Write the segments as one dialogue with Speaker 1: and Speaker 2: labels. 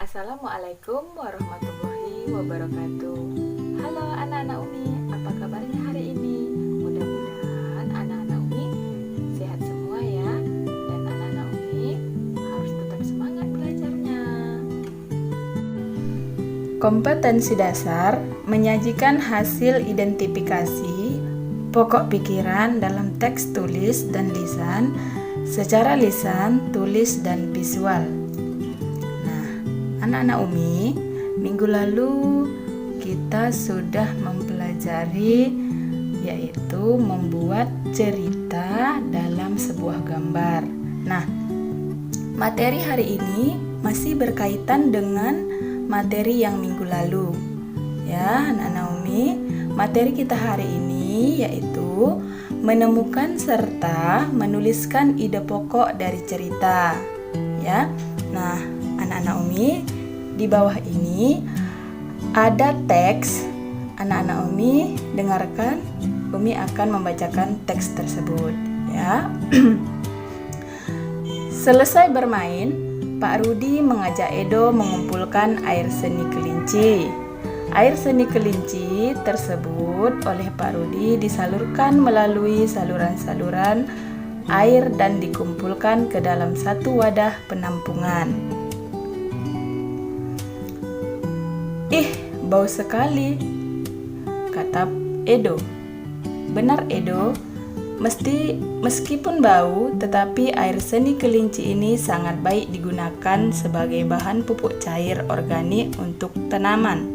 Speaker 1: Assalamualaikum warahmatullahi wabarakatuh. Halo anak-anak Umi, apa kabarnya hari ini? Mudah-mudahan anak-anak Umi sehat semua ya. Dan anak-anak Umi harus tetap semangat belajarnya. Kompetensi dasar menyajikan hasil identifikasi pokok pikiran dalam teks tulis dan lisan secara lisan, tulis, dan visual. Anak-anak Umi, minggu lalu kita sudah mempelajari yaitu membuat cerita dalam sebuah gambar. Nah, materi hari ini masih berkaitan dengan materi yang minggu lalu. Ya, anak-anak Umi, materi kita hari ini yaitu menemukan serta menuliskan ide pokok dari cerita. Ya. Nah, anak-anak Umi, di bawah ini ada teks. Anak-anak Umi dengarkan, Umi akan membacakan teks tersebut ya. Selesai bermain, Pak Rudi mengajak Edo mengumpulkan air seni kelinci. Air seni kelinci tersebut oleh Pak Rudi disalurkan melalui saluran-saluran air dan dikumpulkan ke dalam satu wadah penampungan. Ih, bau sekali, kata Edo. Benar Edo, meskipun bau, tetapi air seni kelinci ini sangat baik digunakan sebagai bahan pupuk cair organik untuk tanaman.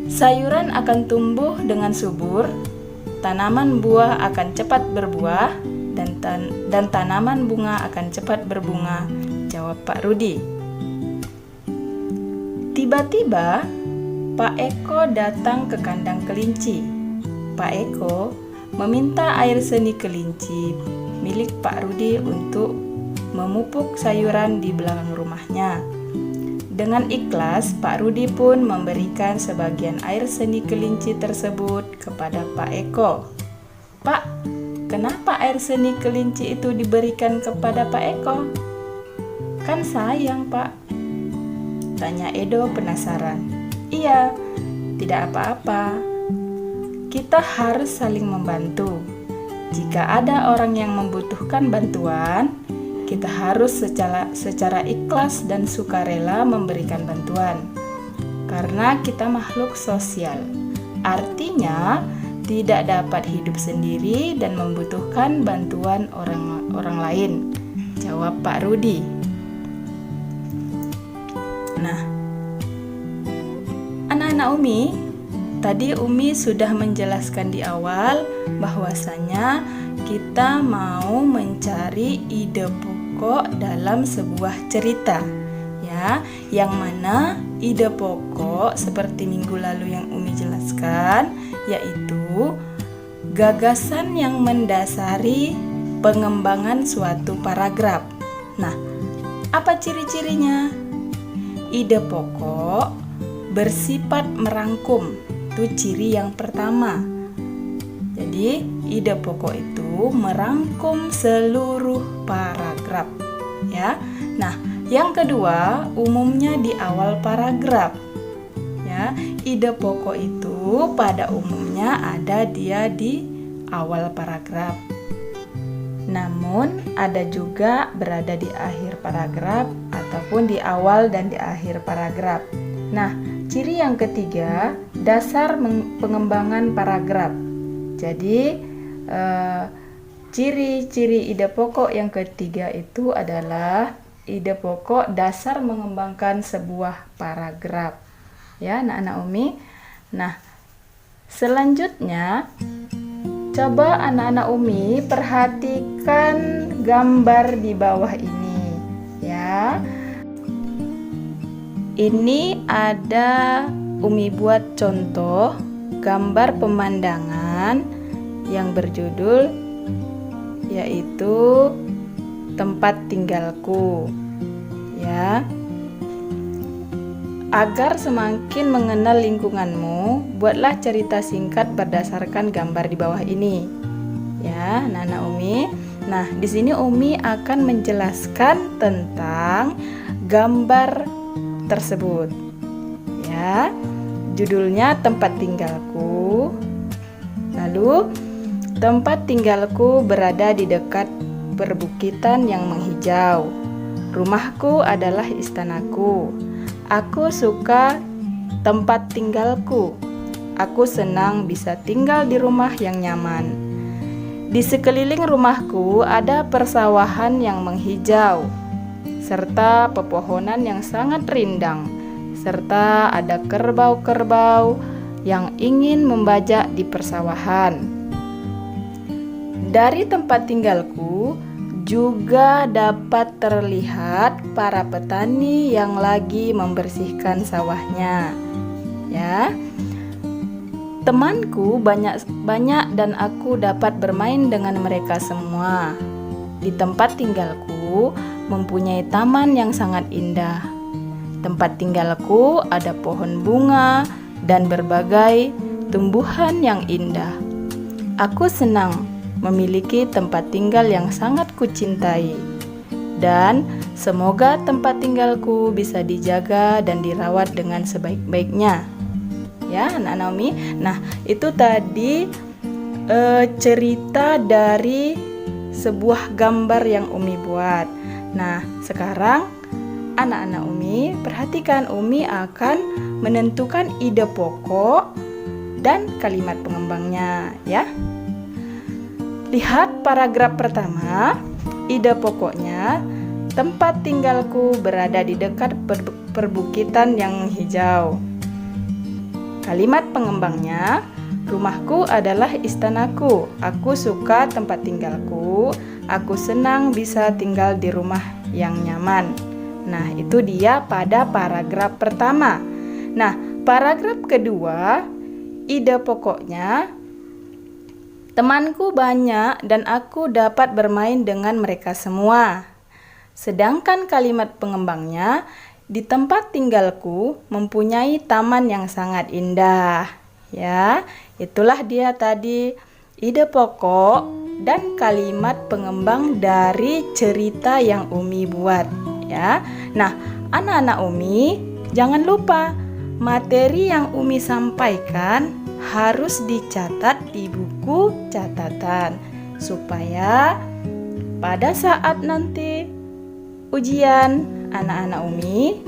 Speaker 1: Sayuran akan tumbuh dengan subur, tanaman buah akan cepat berbuah, dan tanaman bunga akan cepat berbunga, jawab Pak Rudi. Tiba-tiba, Pak Eko datang ke kandang kelinci. Pak Eko meminta air seni kelinci milik Pak Rudi untuk memupuk sayuran di belakang rumahnya. Dengan ikhlas, Pak Rudi pun memberikan sebagian air seni kelinci tersebut kepada Pak Eko. Pak, kenapa air seni kelinci itu diberikan kepada Pak Eko? Kan sayang, Pak, tanya Edo penasaran. Iya, tidak apa-apa. Kita harus saling membantu. Jika ada orang yang membutuhkan bantuan, kita harus secara ikhlas dan sukarela memberikan bantuan. Karena kita makhluk sosial. Artinya, tidak dapat hidup sendiri dan membutuhkan bantuan orang lain, jawab Pak Rudi. Nah, anak-anak Umi, tadi Umi sudah menjelaskan di awal bahwasanya kita mau mencari ide pokok dalam sebuah cerita, ya, yang mana ide pokok seperti minggu lalu yang Umi jelaskan, yaitu gagasan yang mendasari pengembangan suatu paragraf. Nah, apa ciri-cirinya? Ide pokok bersifat merangkum, itu ciri yang pertama. Jadi, ide pokok itu merangkum seluruh paragraf, ya. Nah, yang kedua, umumnya di awal paragraf. Ya, ide pokok itu pada umumnya ada dia di awal paragraf. Namun, ada juga berada di akhir paragraf ataupun di awal dan di akhir paragraf. Nah, ciri yang ketiga, dasar pengembangan paragraf. Jadi, ciri-ciri ide pokok yang ketiga itu adalah ide pokok dasar mengembangkan sebuah paragraf. Ya, anak-anak Umi. Nah, selanjutnya coba anak-anak Umi perhatikan gambar di bawah ini, ya. Ini ada Umi buat contoh gambar pemandangan yang berjudul yaitu tempat tinggalku, ya. Agar semakin mengenal lingkunganmu, buatlah cerita singkat berdasarkan gambar di bawah ini. Ya, Nana Umi. Nah, di sini Umi akan menjelaskan tentang gambar tersebut. Ya, judulnya tempat tinggalku. Lalu, tempat tinggalku berada di dekat perbukitan yang menghijau. Rumahku adalah istanaku. Aku suka tempat tinggalku. Aku senang bisa tinggal di rumah yang nyaman. Di sekeliling rumahku ada persawahan yang menghijau, serta pepohonan yang sangat rindang, serta ada kerbau-kerbau yang ingin membajak di persawahan. Dari tempat tinggalku juga dapat terlihat para petani yang lagi membersihkan sawahnya. Ya. Temanku banyak dan aku dapat bermain dengan mereka semua. Di tempat tinggalku mempunyai taman yang sangat indah. Tempat tinggalku ada pohon bunga dan berbagai tumbuhan yang indah. Aku senang memiliki tempat tinggal yang sangat kucintai. Dan semoga tempat tinggalku bisa dijaga dan dirawat dengan sebaik-baiknya. Ya, anak Naomi. Nah, itu tadi cerita dari sebuah gambar yang Umi buat. Nah, sekarang anak-anak Umi, perhatikan, Umi akan menentukan ide pokok dan kalimat pengembangnya, ya. Lihat paragraf pertama. Ide pokoknya, tempat tinggalku berada di dekat perbukitan yang hijau. Kalimat pengembangnya, rumahku adalah istanaku. Aku suka tempat tinggalku. Aku senang bisa tinggal di rumah yang nyaman. Nah, itu dia pada paragraf pertama. Nah, paragraf kedua, ide pokoknya, temanku banyak dan aku dapat bermain dengan mereka semua. Sedangkan kalimat pengembangnya, di tempat tinggalku mempunyai taman yang sangat indah. Ya, itulah dia tadi ide pokok dan kalimat pengembang dari cerita yang Umi buat, ya. Nah, anak-anak Umi, jangan lupa materi yang Umi sampaikan harus dicatat di buku catatan supaya pada saat nanti ujian anak-anak Umi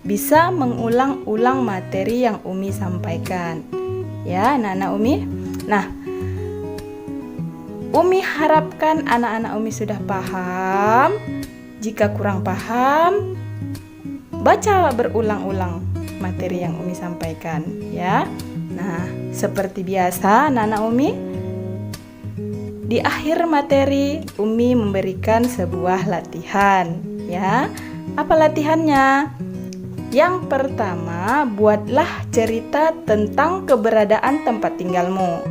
Speaker 1: bisa mengulang-ulang materi yang Umi sampaikan. Ya, anak-anak Umi. Nah, Umi harapkan anak-anak Umi sudah paham. Jika kurang paham, baca berulang-ulang materi yang Umi sampaikan, ya. Nah, seperti biasa anak-anak Umi, di akhir materi Umi memberikan sebuah latihan, ya. Apa latihannya? Yang pertama, buatlah cerita tentang keberadaan tempat tinggalmu.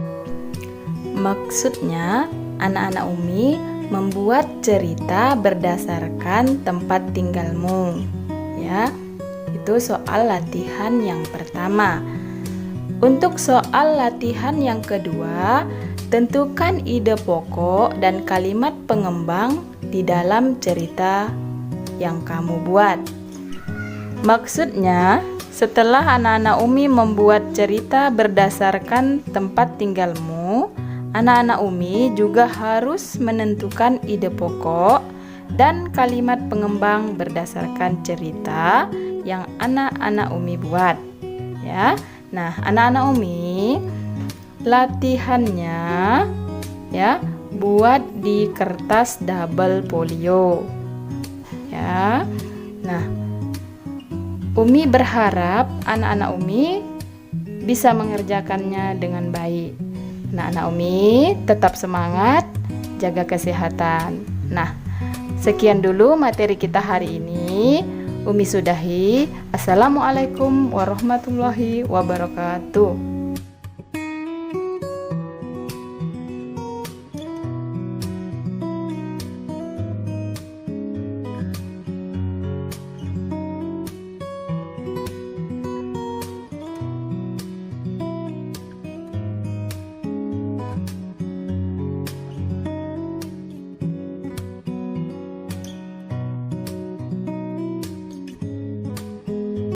Speaker 1: Maksudnya, anak-anak Umi membuat cerita berdasarkan tempat tinggalmu. Ya, itu soal latihan yang pertama. Untuk soal latihan yang kedua, tentukan ide pokok dan kalimat pengembang di dalam cerita yang kamu buat. Maksudnya, setelah anak-anak Umi membuat cerita berdasarkan tempat tinggalmu, anak-anak Umi juga harus menentukan ide pokok dan kalimat pengembang berdasarkan cerita yang anak-anak Umi buat. Ya. Nah, anak-anak Umi, latihannya ya, buat di kertas double folio. Ya. Nah, Umi berharap anak-anak Umi bisa mengerjakannya dengan baik. Anak-anak Umi tetap semangat, jaga kesehatan. Nah, sekian dulu materi kita hari ini. Umi sudahi. Assalamualaikum warahmatullahi wabarakatuh.